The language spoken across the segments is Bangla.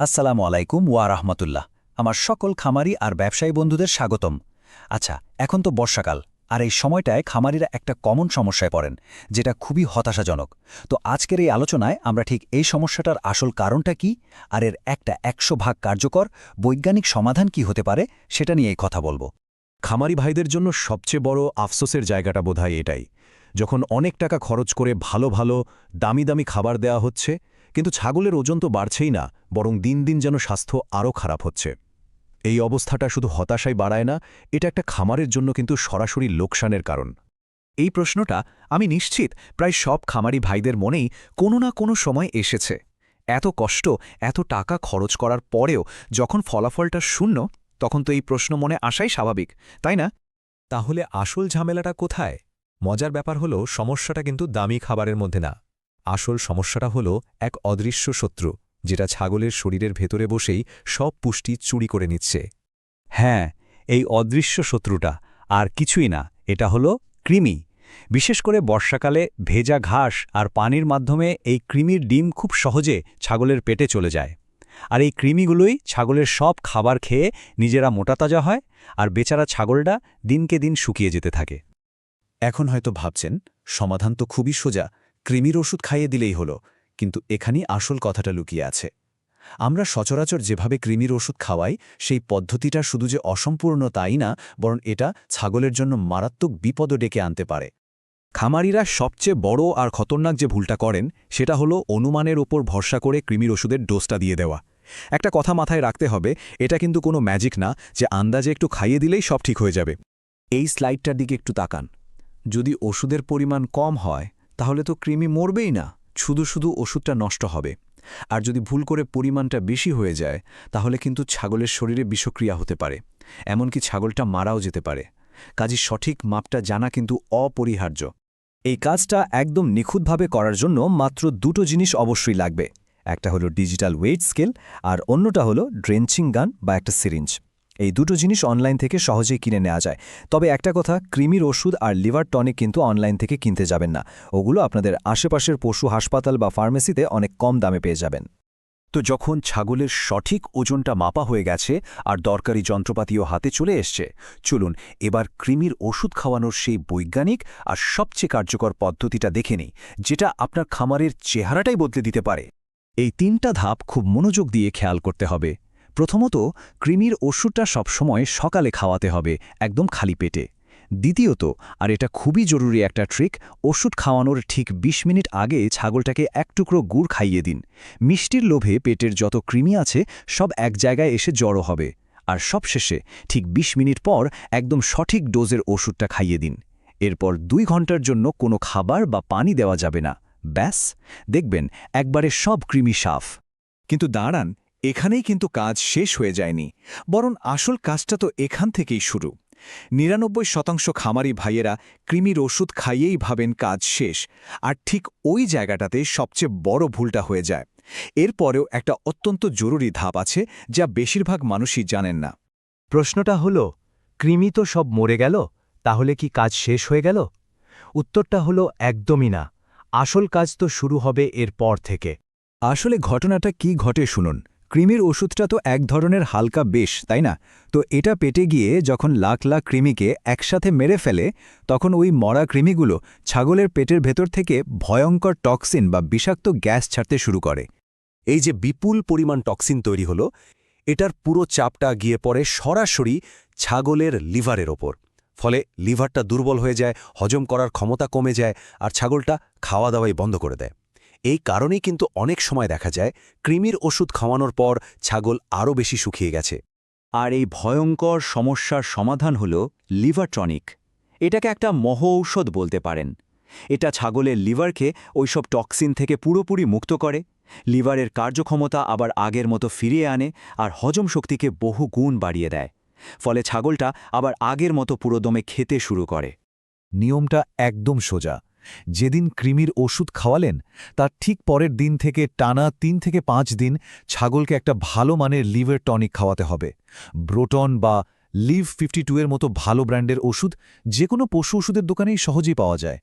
আসসালামু আলাইকুম ওয়া রাহমাতুল্লাহ। আমার সকল খামারি আর ব্যবসায়ী বন্ধুদের স্বাগতম। আচ্ছা, এখন তো বর্ষাকাল, আর এই সময়টায় খামারিরা একটা কমন সমস্যায় পড়েন, যেটা খুবই হতাশাজনক। তো আজকের এই আলোচনায় আমরা ঠিক এই সমস্যাটার আসল কারণটা কি, আর এর একটা ১০০ ভাগ কার্যকর বৈজ্ঞানিক সমাধান কি হতে পারে, সেটা নিয়েই কথা বলবো। খামারি ভাইদের জন্য সবচেয়ে বড় আফসোসের জায়গাটা বোধহয় এটাই, যখন অনেক টাকা খরচ করে ভালো ভালো দামি দামি খাবার দেয়া হচ্ছে, কিন্তু ছাগলের ওজন তো বাড়ছেই না, বরং দিন দিন যেন স্বাস্থ্য আরও খারাপ হচ্ছে। এই অবস্থাটা শুধু হতাশাই বাড়ায় না, এটা একটা খামারের জন্য কিন্তু সরাসরি লোকসানের কারণ। এই প্রশ্নটা আমি নিশ্চিত প্রায় সব খামারি ভাইদের মনেই কোনো না কোনো সময় এসেছে। এত কষ্ট, এত টাকা খরচ করার পরেও যখন ফলাফলটা শূন্য, তখন তো এই প্রশ্ন মনে আসাই স্বাভাবিক, তাই না? তাহলে আসল ঝামেলাটা কোথায়? মজার ব্যাপার হলো সমস্যাটা কিন্তু দামি খাবারের মধ্যে না। আসল সমস্যাটা হলো এক অদৃশ্য শত্রু, যেটা ছাগলের শরীরের ভেতরে বসেই সব পুষ্টি চুরি করে নিচ্ছে। হ্যাঁ, এই অদৃশ্য শত্রুটা আর কিছুই না, এটা হলো কৃমি। বিশেষ করে বর্ষাকালে ভেজা ঘাস আর পানির মাধ্যমে এই কৃমির ডিম খুব সহজে ছাগলের পেটে চলে যায়। আর এই কৃমিগুলোই ছাগলের সব খাবার খেয়ে নিজেরা মোটাতাজা হয়, আর বেচারা ছাগলটা দিনকে দিন শুকিয়ে যেতে থাকে। এখন হয়তো ভাবছেন, সমাধান তো খুবই সোজা, কৃমির ওষুধ খাইয়ে দিলেই হলো। কিন্তু এখানেই আসল কথাটা লুকিয়ে আছে। আমরা সচরাচর যেভাবে কৃমির ওষুধ খাওয়াই, সেই পদ্ধতিটা শুধু যে অসম্পূর্ণ তাই না, বরং এটা ছাগলের জন্য মারাত্মক বিপদও ডেকে আনতে পারে। খামারিরা সবচেয়ে বড় আর খতরনাক যে ভুলটা করেন, সেটা হলো অনুমানের ওপর ভরসা করে কৃমির ওষুধের ডোজটা দিয়ে দেওয়া। একটা কথা মাথায় রাখতে হবে, এটা কিন্তু কোনো ম্যাজিক না যে আন্দাজে একটু খাইয়ে দিলেই সব ঠিক হয়ে যাবে। এই স্লাইডটার দিকে একটু তাকান। যদি ওষুধের পরিমাণ কম হয়, তাহলে তো কৃমি মরবেই না, শুধু শুধু ওষুধটা নষ্ট হবে। আর যদি ভুল করে পরিমাণটা বেশি হয়ে যায়, তাহলে কিন্তু ছাগলের শরীরে বিষক্রিয়া হতে পারে, এমনকি ছাগলটা মারাও যেতে পারে। কাজেই সঠিক মাপটা জানা কিন্তু অপরিহার্য। এই কাজটা একদম নিখুঁতভাবে করার জন্য মাত্র দুটো জিনিস অবশ্যই লাগবে। একটা হলো ডিজিটাল ওয়েট স্কেল, আর অন্যটা হলো ড্রেঞ্চিং গান বা একটা সিরিঞ্জ। এই দুটো জিনিস অনলাইন থেকে সহজেই কিনে নেওয়া যায়। তবে একটা কথা, কৃমির ওষুধ আর লিভার টনিক কিন্তু অনলাইন থেকে কিনতে যাবেন না। ওগুলো আপনাদের আশেপাশের পশু হাসপাতাল বা ফার্মেসিতে অনেক কম দামে পেয়ে যাবেন। তো যখন ছাগলের সঠিক ওজনটা মাপা হয়ে গেছে আর দরকারি যন্ত্রপাতিও হাতে চলে এসছে, চলুন এবার কৃমির ওষুধ খাওয়ানোর সেই বৈজ্ঞানিক আর সবচেয়ে কার্যকর পদ্ধতিটা দেখে নিই, যেটা আপনার খামারের চেহারাটাই বদলে দিতে পারে। এই তিনটা ধাপ খুব মনোযোগ দিয়ে খেয়াল করতে হবে। প্রথমত, কৃমির ওষুধটা সবসময় সকালে খাওয়াতে হবে, একদম খালি পেটে। দ্বিতীয়ত, আর এটা খুবই জরুরি একটা ট্রিক, ওষুধ খাওয়ানোর ঠিক ২০ মিনিট আগে ছাগলটাকে এক টুকরো গুড় খাইয়ে দিন। মিষ্টির লোভে পেটের যত কৃমি আছে সব এক জায়গায় এসে জড়ো হবে। আর সবশেষে ঠিক ২০ মিনিট পর একদম সঠিক ডোজের ওষুধটা খাইয়ে দিন। এরপর ২ ঘন্টার জন্য কোনো খাবার বা পানি দেওয়া যাবে না। ব্যাস, দেখবেন একবারে সব কৃমি সাফ। কিন্তু দাঁড়ান, এখানেই কিন্তু কাজ শেষ হয়ে যায়নি, বরং আসল কাজটা তো এখান থেকেই শুরু। ৯৯% খামারি ভাইয়েরা কৃমির ওষুধ খাইয়েই ভাবেন কাজ শেষ, আর ঠিক ওই জায়গাটাতে সবচেয়ে বড় ভুলটা হয়ে যায়। এরপরেও একটা অত্যন্ত জরুরি ধাপ আছে, যা বেশিরভাগ মানুষই জানেন না। প্রশ্নটা হলো, কৃমি তো সব মরে গেল, তাহলে কি কাজ শেষ হয়ে গেল? উত্তরটা হলো একদমই না। আসল কাজ তো শুরু হবে এর পর থেকে। আসলে ঘটনাটা কি ঘটে শুনুন। কৃমির ওষুধটা তো এক ধরনের হালকা বিষ, তাই না? তো এটা পেটে গিয়ে যখন লাখ লাখ কৃমিকে একসাথে মেরে ফেলে, তখন ওই মরা কৃমিগুলো ছাগলের পেটের ভেতর থেকে ভয়ঙ্কর টক্সিন বা বিষাক্ত গ্যাস ছাড়তে শুরু করে। এই যে বিপুল পরিমাণ টক্সিন তৈরি হলো, এটার পুরো চাপটা গিয়ে পড়ে সরাসরি ছাগলের লিভারের ওপর। ফলে লিভারটা দুর্বল হয়ে যায়, হজম করার ক্ষমতা কমে যায়, আর ছাগলটা খাওয়া দাওয়াই বন্ধ করে দেয়। এই কারণেই কিন্তু অনেক সময় দেখা যায় কৃমির ওষুধ খাওয়ানোর পর ছাগল আরও বেশি শুকিয়ে গেছে। আর এই ভয়ঙ্কর সমস্যার সমাধান হল লিভার টনিক। এটাকে একটা মহৌষধ বলতে পারেন। এটা ছাগলের লিভারকে ওইসব টক্সিন থেকে পুরোপুরি মুক্ত করে, লিভারের কার্যক্ষমতা আবার আগের মতো ফিরিয়ে আনে, আর হজম শক্তিকে বহু গুণ বাড়িয়ে দেয়। ফলে ছাগলটা আবার আগের মতো পুরোদমে খেতে শুরু করে। নিয়মটা একদম সোজা। যেদিন কৃমির ওষুধ খাওয়ালেন, তার ঠিক পরের দিন থেকে টানা ৩ থেকে ৫ দিন ছাগলকে একটা ভালো মানের লিভার টনিক খাওয়াতে হবে। ব্রোটন বা লিভ 52 এর মতো ভালো ব্র্যান্ডের ওষুধ যে কোনো পশু ওষুধের দোকানেই সহজেই পাওয়া যায়।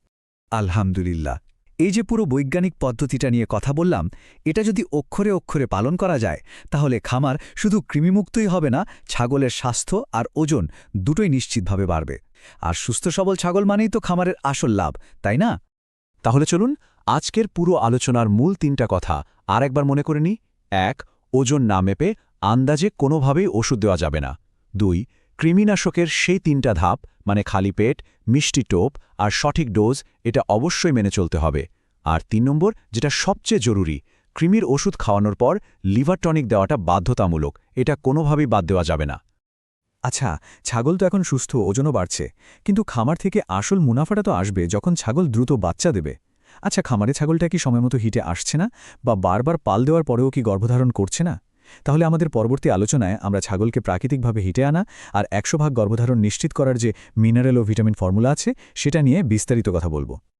আলহামদুলিল্লাহ, এই যে পুরো বৈজ্ঞানিক পদ্ধতিটা নিয়ে কথা বললাম, এটা যদি অক্ষরে অক্ষরে পালন করা যায় তাহলে খামার শুধু কৃমিমুক্তই হবে না, ছাগলের স্বাস্থ্য আর ওজন দুটোই নিশ্চিতভাবে বাড়বে। আর সুস্থ সবল ছাগল মানেই তো খামারের আসল লাভ, তাই না? তাহলে চলুন আজকের পুরো আলোচনার মূল 3টা কথা আর একবার মনে করে নিই। 1. ওজন না মেপে আন্দাজে কোনোভাবেই ওষুধ দেওয়া যাবে না। 2. কৃমিনাশকের সেই 3টা ধাপ মানে খালি পেট, মিষ্টি টোপ আর সঠিক ডোজ, এটা অবশ্যই মেনে চলতে হবে। আর 3 নম্বর, যেটা সবচেয়ে জরুরি, কৃমির ওষুধ খাওয়ানোর পর লিভার টনিক দেওয়াটা বাধ্যতামূলক, এটা কোনোভাবেই বাদ দেওয়া যাবে না। আচ্ছা, ছাগল তো এখন সুস্থ, ওজনও বাড়ছে, কিন্তু খামার থেকে আসল মুনাফাটা তো আসবে যখন ছাগল দ্রুত বাচ্চা দেবে। আচ্ছা, খামারে ছাগলটা কি সময়মতো হিটে আসছে না, বা বারবার পাল দেওয়ার পরেও কি গর্ভধারণ করছে না? তাহলে আমাদের পরবর্তী আলোচনায় আমরা ছাগলকে প্রাকৃতিকভাবে হিটে আনা আর 100% গর্ভধারণ নিশ্চিত করার যে মিনারেল ও ভিটামিন ফর্মুলা আছে সেটা নিয়ে বিস্তারিত কথা বলবো।